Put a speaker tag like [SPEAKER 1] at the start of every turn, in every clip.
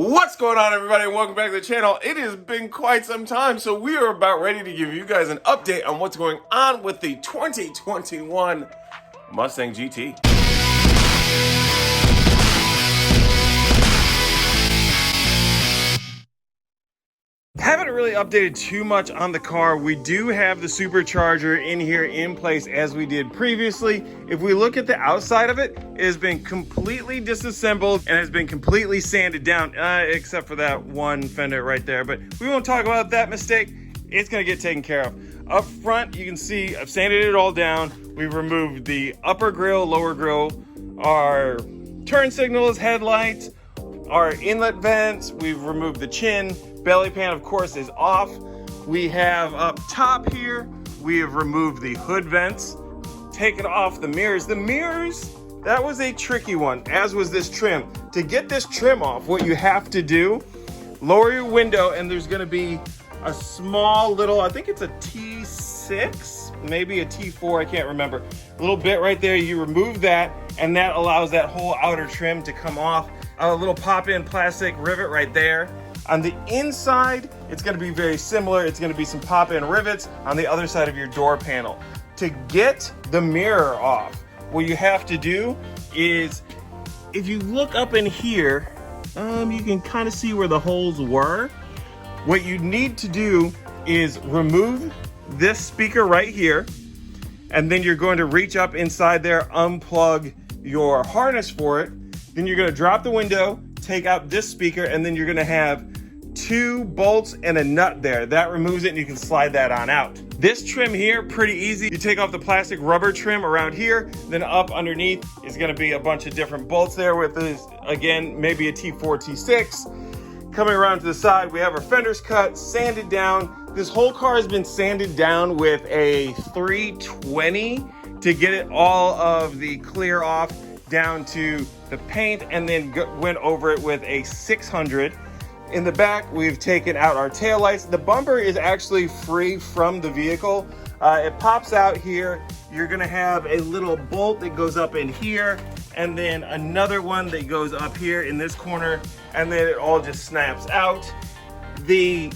[SPEAKER 1] What's going on, everybody, and welcome back to the channel. It has been quite some time, so we are about ready to give you guys an update on what's going on with the 2021 Mustang GT. Haven't really updated too much on the car. We do have the supercharger in here in place as we did previously. If we look at the outside of it, it has been completely disassembled and has been completely sanded down, except for that one fender right there. But we won't talk about that mistake. It's gonna get taken care of. Up front, you can see I've sanded it all down. We've removed the upper grille, lower grille, our turn signals, headlights, our inlet vents. We've removed the chin. Belly pan, of course, is off. We have up top here, we have removed the hood vents, taken off the mirrors. The mirrors, that was a tricky one, as was this trim. To get this trim off, what you have to do, lower your window, and there's gonna be a small little, I think it's a T6, maybe a T4, I can't remember. A little bit right there, you remove that, and that allows that whole outer trim to come off. A little pop-in plastic rivet right there. On the inside, it's gonna be very similar. It's gonna be some pop-in rivets on the other side of your door panel. To get the mirror off, what you have to do is, if you look up in here, you can kind of see where the holes were. What you need to do is remove this speaker right here, and then you're going to reach up inside there, unplug your harness for it. Then you're gonna drop the window, take out this speaker, and then you're gonna have 2 bolts and a nut there. That removes it and you can slide that on out. This trim here, pretty easy. You take off the plastic rubber trim around here, then up underneath is gonna be a bunch of different bolts there with this, again, maybe a T4, T6. Coming around to the side, we have our fenders cut, sanded down. This whole car has been sanded down with a 320 to get it all of the clear off down to the paint, and then went over it with a 600. In the back, we've taken out our taillights. The bumper is actually free from the vehicle. It pops out here. You're gonna have a little bolt that goes up in here, and then another one that goes up here in this corner, and then it all just snaps out. The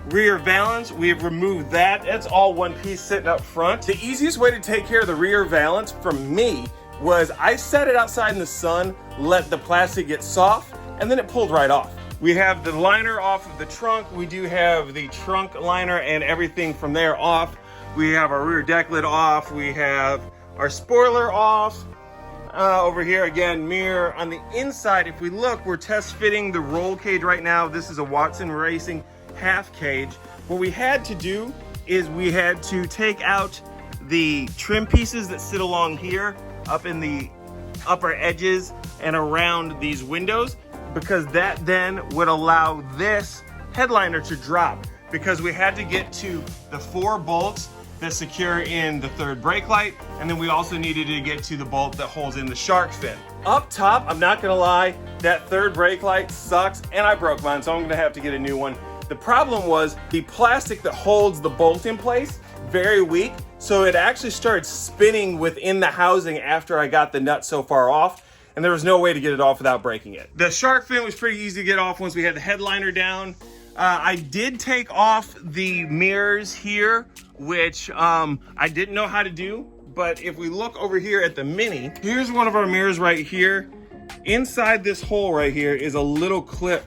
[SPEAKER 1] rear valance, we have removed that. That's all one piece sitting up front. The easiest way to take care of the rear valance from me was I set it outside in the sun, let the plastic get soft, and then it pulled right off. We have the liner off of the trunk. We do have the trunk liner and everything from there off. We have our rear deck lid off. We have our spoiler off. Over here, again, mirror. On the inside, if we look, we're test fitting the roll cage right now. This is a Watson Racing half cage. What we had to do is we had to take out the trim pieces that sit along here, up in the upper edges and around these windows, because that then would allow this headliner to drop, because we had to get to the 4 bolts that secure in the third brake light, and then we also needed to get to the bolt that holds in the shark fin. Up top, I'm not gonna lie, that third brake light sucks, and I broke mine, so I'm gonna have to get a new one. The problem was the plastic that holds the bolt in place, very weak, so it actually started spinning within the housing after I got the nut so far off, and there was no way to get it off without breaking it. The shark fin was pretty easy to get off once we had the headliner down. I did take off the mirrors here, which I didn't know how to do, but if we look over here at the Mini, here's one of our mirrors right here. Inside this hole right here is a little clip.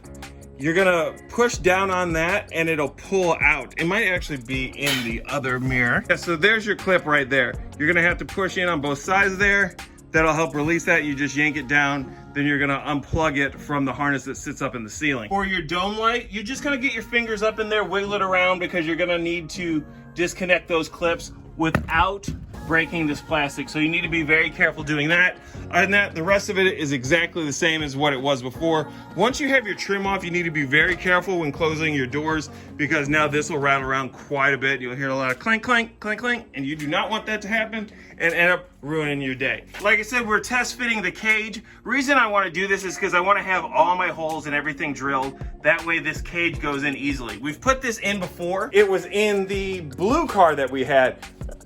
[SPEAKER 1] You're gonna push down on that and it'll pull out. It might actually be in the other mirror. Yeah, so there's your clip right there. You're gonna have to push in on both sides there. That'll help release that. You just yank it down, then you're gonna unplug it from the harness that sits up in the ceiling. For your dome light, you're just gonna get your fingers up in there, wiggle it around, because you're gonna need to disconnect those clips without breaking this plastic. So you need to be very careful doing that. Other than that, the rest of it is exactly the same as what it was before. Once you have your trim off, you need to be very careful when closing your doors, because now this will rattle around quite a bit. You'll hear a lot of clank, clank, clank, clank, and you do not want that to happen and end up ruining your day. Like I said, we're test fitting the cage. Reason I want to do this is because I want to have all my holes and everything drilled. That way this cage goes in easily. We've put this in before. It was in the blue car that we had.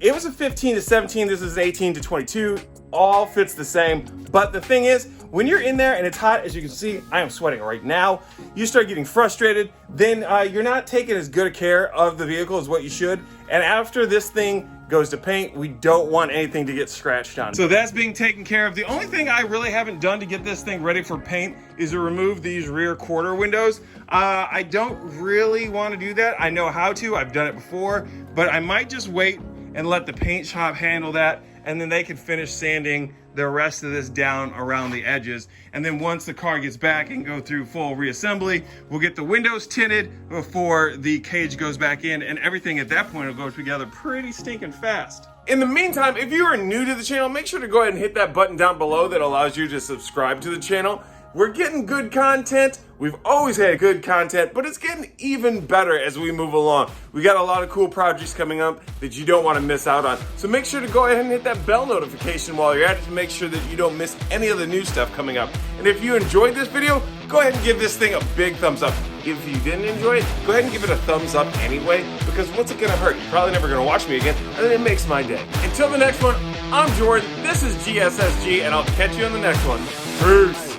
[SPEAKER 1] It was a 15 to 17, this is 18 to 22. All fits the same. But the thing is, when you're in there and it's hot, as you can see, I am sweating right now, you start getting frustrated, then you're not taking as good a care of the vehicle as what you should. And after this thing goes to paint, we don't want anything to get scratched on. So that's being taken care of. The only thing I really haven't done to get this thing ready for paint is to remove these rear quarter windows. I don't really want to do that. I know how to, I've done it before, but I might just wait and let the paint shop handle that, and then they can finish sanding the rest of this down around the edges. And then once the car gets back and go through full reassembly, we'll get the windows tinted before the cage goes back in, and everything at that point will go together pretty stinking fast. In the meantime, if you are new to the channel, make sure to go ahead and hit that button down below that allows you to subscribe to the channel. We're getting good content. We've always had good content, but it's getting even better as we move along. We got a lot of cool projects coming up that you don't want to miss out on. So make sure to go ahead and hit that bell notification while you're at it to make sure that you don't miss any of the new stuff coming up. And if you enjoyed this video, go ahead and give this thing a big thumbs up. If you didn't enjoy it, go ahead and give it a thumbs up anyway, because what's it gonna hurt? You're probably never gonna watch me again, and it makes my day. Until the next one, I'm Jordan, this is GSSG, and I'll catch you on the next one. Peace.